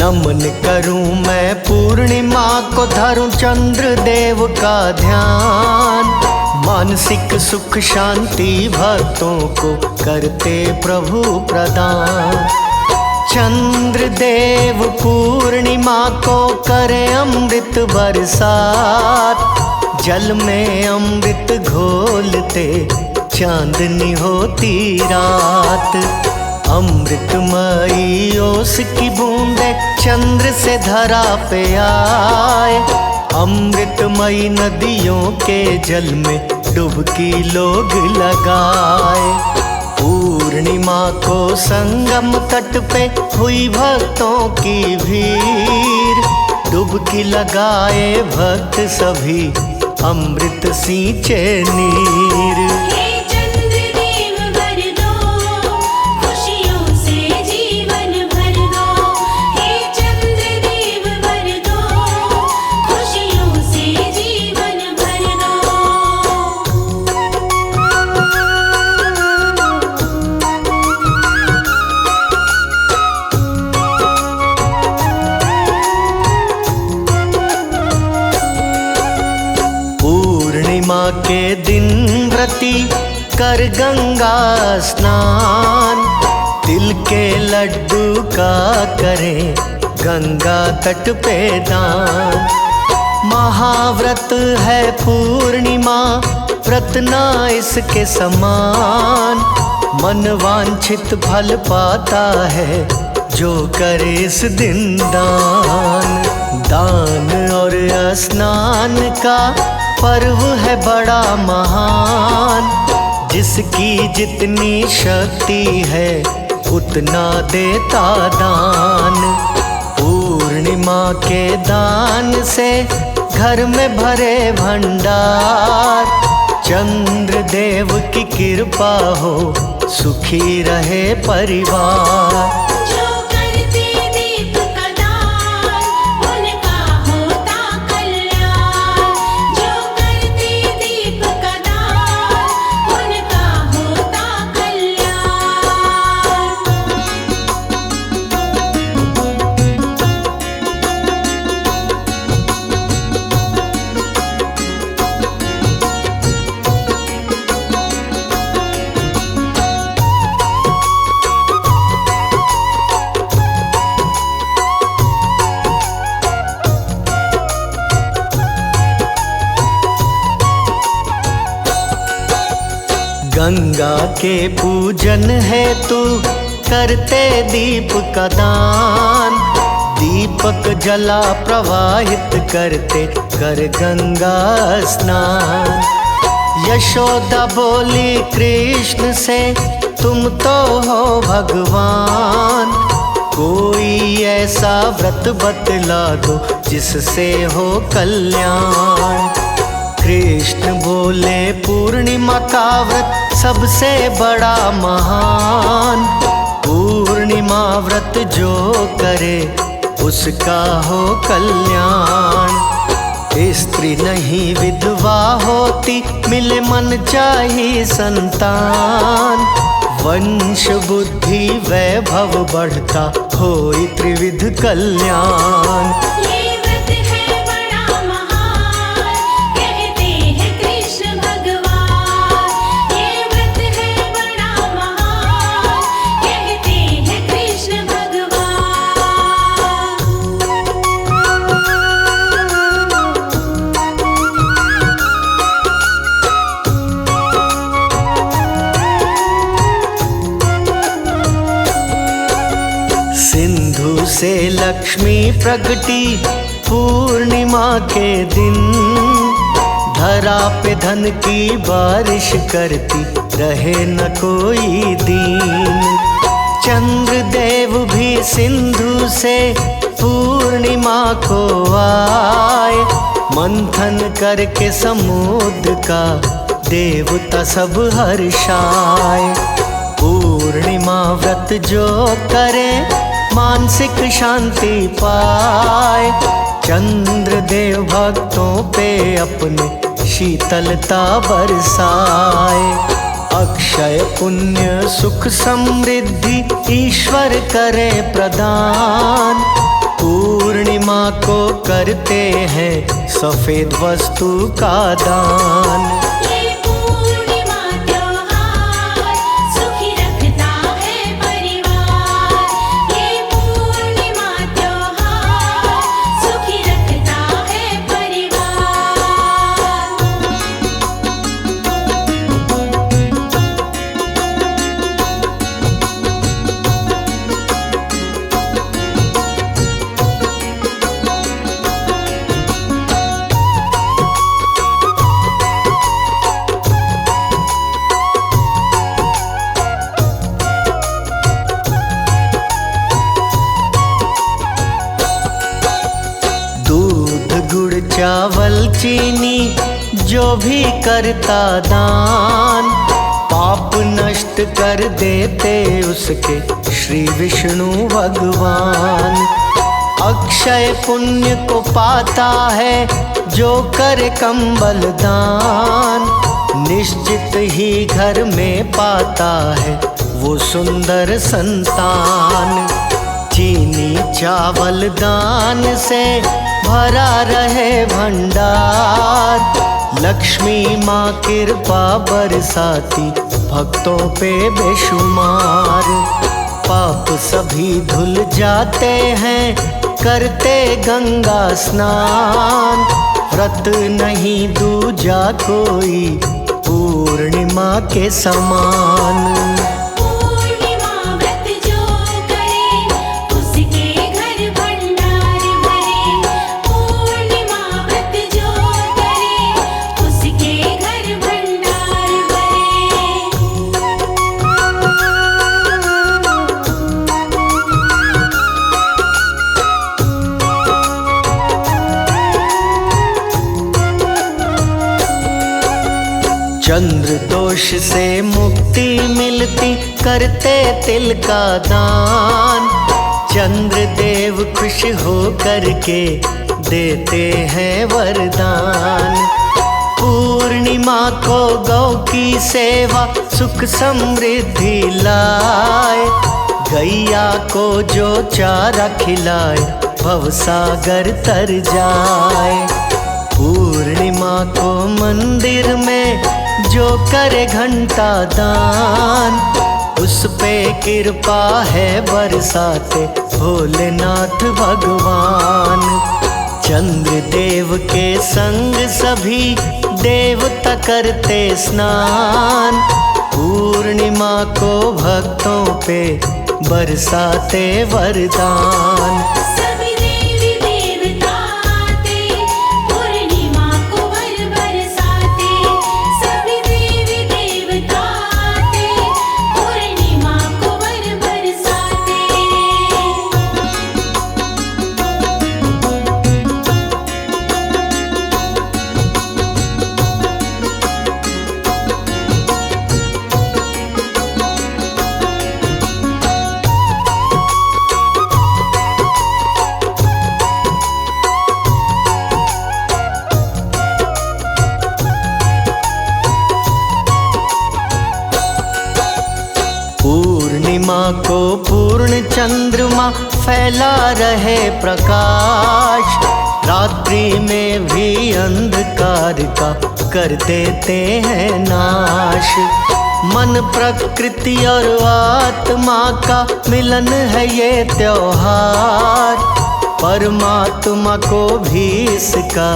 नमन करूं मैं पूर्णिमा को, धरूं चंद्र देव का ध्यान। मानसिक सुख शांति भक्तों को करते प्रभु प्रदान। चंद्र देव पूर्णिमा को करे अमृत बरसात। जल में अमृत घोलते चांदनी होती रात। अमृतमयी ओस की बूंदे चंद्र से धरा पे आए। अमृतमयी नदियों के जल में डुबकी लोग लगाए। पूर्णिमा को संगम तट पे हुई भक्तों की भीड़। डुबकी लगाए भक्त सभी अमृत सींचे नीर। पूर्णिमा के दिन व्रती कर गंगा स्नान। तिल के लड्डू का करें गंगा तट पे दान। महाव्रत है पूर्णिमा, व्रत ना इसके समान। मन वांछित फल पाता है जो करे इस दिन दान। दान और स्नान का पर्व है बड़ा महान। जिसकी जितनी शक्ति है उतना देता दान। पूर्णिमा के दान से घर में भरे भंडार। चंद्र देव की कृपा हो सुखी रहे परिवार। गंगा के पूजन है तू करते दीप का दान। दीपक जला प्रवाहित करते कर गंगा स्नान। यशोदा बोली कृष्ण से तुम तो हो भगवान। कोई ऐसा व्रत बतला दो जिससे हो कल्याण। कृष्ण बोले पूर्णिमा का व्रत सबसे बड़ा महान। पूर्णिमा व्रत जो करे उसका हो कल्याण। स्त्री नहीं विधवा होती, मिले मन चाहिए संतान। वंश बुद्धि वैभव बढ़ता होई त्रिविध कल्याण। सिंधु से लक्ष्मी प्रगटी पूर्णिमा के दिन। धरा पे धन की बारिश करती रहे न कोई दीन। चंद्र देव भी सिंधु से पूर्णिमा को आए। मंथन करके समुद्र का देवता सब हर्षाए। पूर्णिमा व्रत जो करे मानसिक शांति पाए। चंद्र देव भक्तों पे अपने शीतलता बरसाए। अक्षय पुण्य सुख समृद्धि ईश्वर करे प्रदान। पूर्णिमा को करते हैं सफेद वस्तु का दान। ये पूर्णिमा त्योहार सुखी रखता है परिवार। ये पूर्णिमा त्योहार सुखी रखता है परिवार। दूध गुड़ चावल चीनी जो भी करता दान, पाप नष्ट कर देते उसके श्री विष्णु भगवान। अक्षय पुण्य को पाता है जो करे कंबल दान, निश्चित ही घर में पाता है वो सुंदर संतान। चीनी चावल दान से भरा रहे भंडार, लक्ष्मी माँ कृपा बरसाती भक्तों पे बेशुमार। पाप सभी धुल जाते हैं करते गंगा स्नान, व्रत नहीं दूजा कोई पूर्णिमा के समान। पूर्णिमा व्रत जो करे उसके घर भंडार भरे। पूर्णिमा व्रत जो करे उसके घर भंडार भरे। चंद्र दोष से मुक्ति मिलती करते तिल का दान, चंद्र देव खुश हो करके देते हैं वरदान। पूर्णिमा को गौ की सेवा सुख समृद्धि लाए, गैया को जो चारा खिलाए भवसागर तर जाए। पूर्णिमा को मंदिर में जो करे घंटा दान, उस पे कृपा है बरसाते भोलेनाथ भगवान। चंद्र देव के संग सभी देवता करते स्नान, पूर्णिमा को भक्तों पे बरसाते वरदान। सभी देवी देवता आते पूर्णिमा को वर बरसाते। सभी देवी देवता आते पूर्णिमा को वर बरसाते। पूर्णिमा को पूर्ण चंद्रमा फैला रहे प्रकाश, रात्रि में भी अंधकार का कर देते हैं नाश। मन प्रकृति और आत्मा का मिलन है ये त्योहार, परमात्मा को भी इसका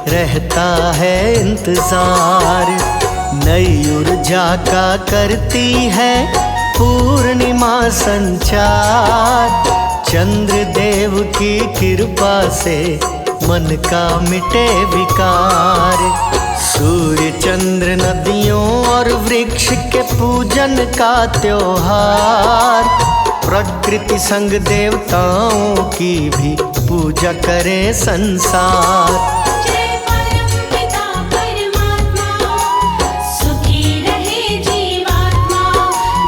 रहता है इंतजार। नई ऊर्जा का करती है पूर्णिमा संचार, चंद्र देव की कृपा से मन का मिटे विकार। सूर्य चंद्र नदियों और वृक्ष के पूजन का त्योहार, प्रकृति संग देवताओं की भी पूजा करे संसार। जय परमपिता परमात्मा सुखी रहे जीवात्मा।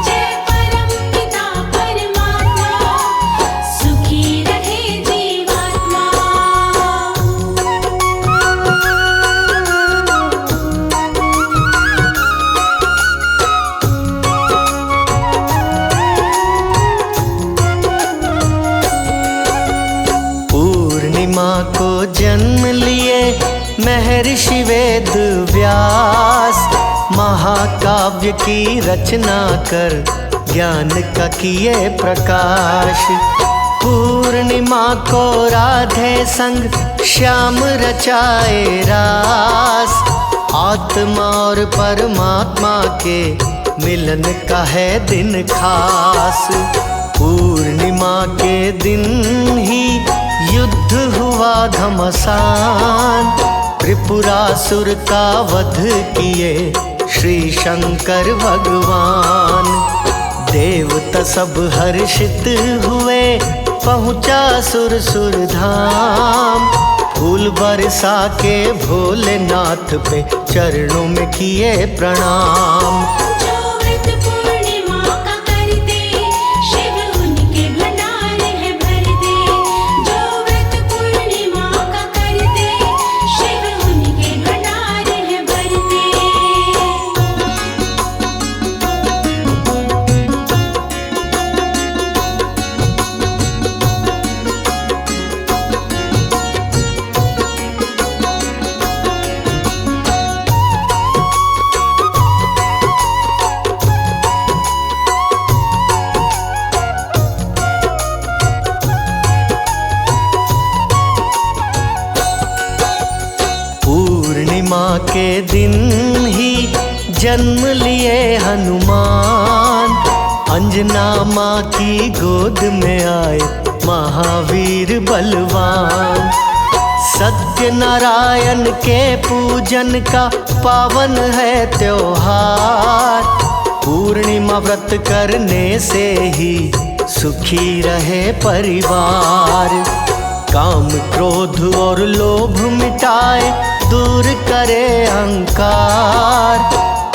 जय परमपिता परमात्मा सुखी रहे जीवात्मा। को जन्म लिए महर्षि वेद व्यास, महाकाव्य की रचना कर ज्ञान का किए प्रकाश। पूर्णिमा को राधे संग श्याम रचाए रास, आत्मा और परमात्मा के मिलन का है दिन खास। पूर्णिमा के दिन ही युद्ध हुआ घमासान, त्रिपुरासुर का वध किए श्री शंकर भगवान। देवता सब हर्षित हुए, पहुँचा सुर धाम, फूल बरसा के भोलेनाथ पे चरणों में किए प्रणाम। जो व्रत पूर्णिमा का करते, शिव उनके भंडार है भर दे। जो व्रत पूर्णिमा का करते, शिव उनके भंडार है भर दे। पूर्णिमा के दिन ही जन्म लिए हनुमान, अंजना माँ की गोद में आए महावीर बलवान। सत्यनारायण के पूजन का पावन है त्योहार, पूर्णिमा व्रत करने से ही सुखी रहे परिवार। काम क्रोध और लोभ मिटाए, दूर करे अहंकार,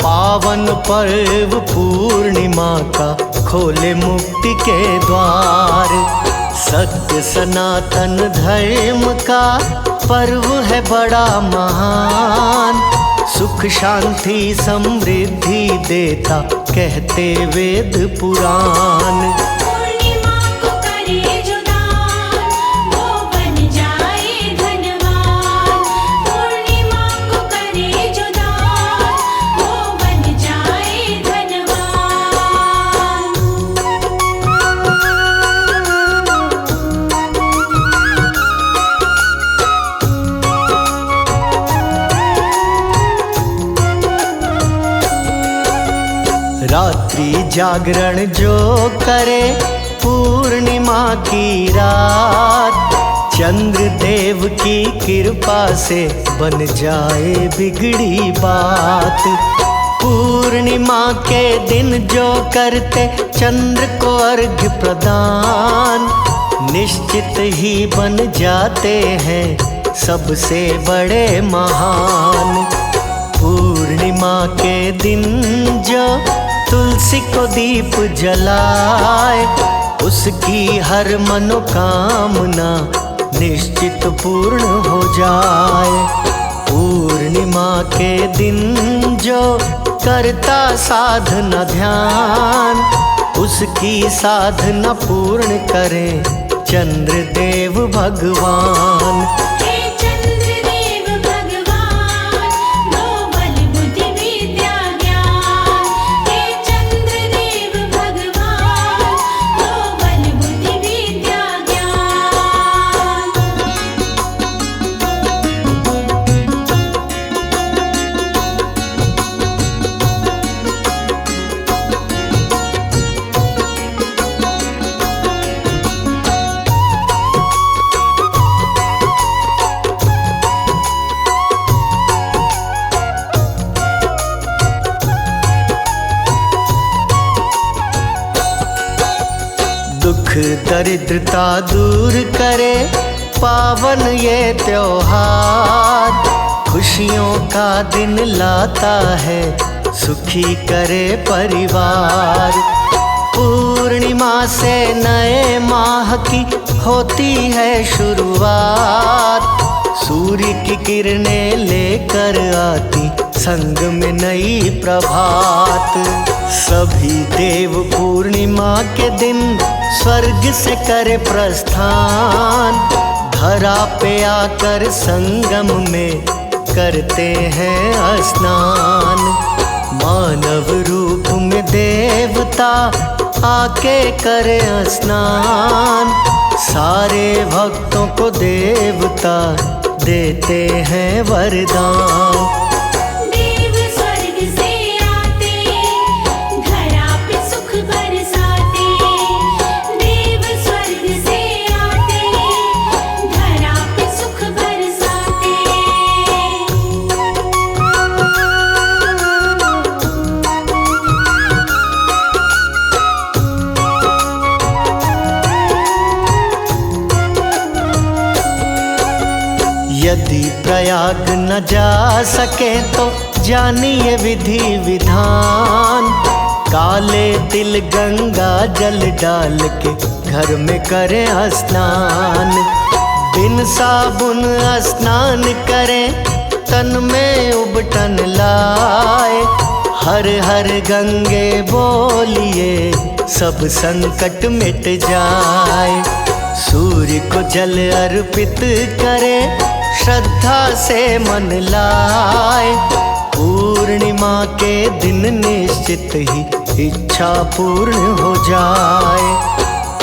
पावन पर्व पूर्णिमा का खोले मुक्ति के द्वार। सत्य सनातन धर्म का पर्व है बड़ा महान, सुख शांति समृद्धि देता कहते वेद पुराण। पूर्णिमा को करे जो दान, वो बन जाए धनवान। पूर्णिमा को करे जो दान, वो बन जाए धनवान। रात्रि जागरण जो करे पूर्णिमा की रात, चंद्र देव की कृपा से बन जाए बिगड़ी बात। पूर्णिमा के दिन जो करते चंद्र को अर्घ्य प्रदान, निश्चित ही बन जाते हैं सबसे बड़े महान। पूर्णिमा के दिन जो तुलसी को दीप जलाए, उसकी हर मनोकामना निश्चित पूर्ण हो जाए। पूर्णिमा के दिन जो करता साधना ध्यान, उसकी साधना पूर्ण करे चंद्रदेव भगवान। हे चंद्रदेव भगवान, दो बल बुद्धि विद्या ज्ञान। हे चंद्रदेव भगवान, दो बल बुद्धि विद्या ज्ञान। दुख दरिद्रता दूर करे पावन ये त्योहार, खुशियों का दिन लाता है सुखी करे परिवार। पूर्णिमा से नए माह की होती है शुरुआत, सूर्य की किरणें लेकर आती संग में नई प्रभात। सभी देव पूर्णिमा के दिन स्वर्ग से करे प्रस्थान, धरा पे आकर संगम में करते हैं स्नान। मानव रूप में देवता आके करे स्नान। सारे भक्तों को देवता देते हैं वरदान। देव स्वर्ग से आते, धरा पे सुख बरसाते। देव स्वर्ग से आते, धरा पे सुख बरसाते। यदि प्रयाग न जा सके तो जानिए विधि विधान। काले तिल गंगा जल डाल के घर में करें स्नान। बिन साबुन स्नान करें, तन में उबटन लाए। हर हर गंगे बोलिए, सब संकट मिट जाए। सूर्य को जल अर्पित करे, श्रद्धा से मन लाए। पूर्णिमा के दिन निश्चित ही इच्छा पूर्ण हो जाए।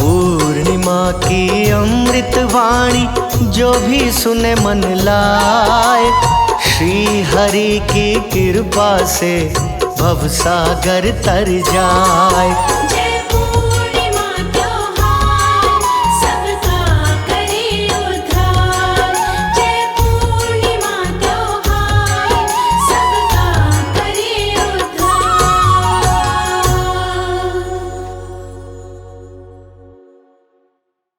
पूर्णिमा की अमृत वाणी जो भी सुने मन लाए। श्री हरि की कृपा से भवसागर तर जाए।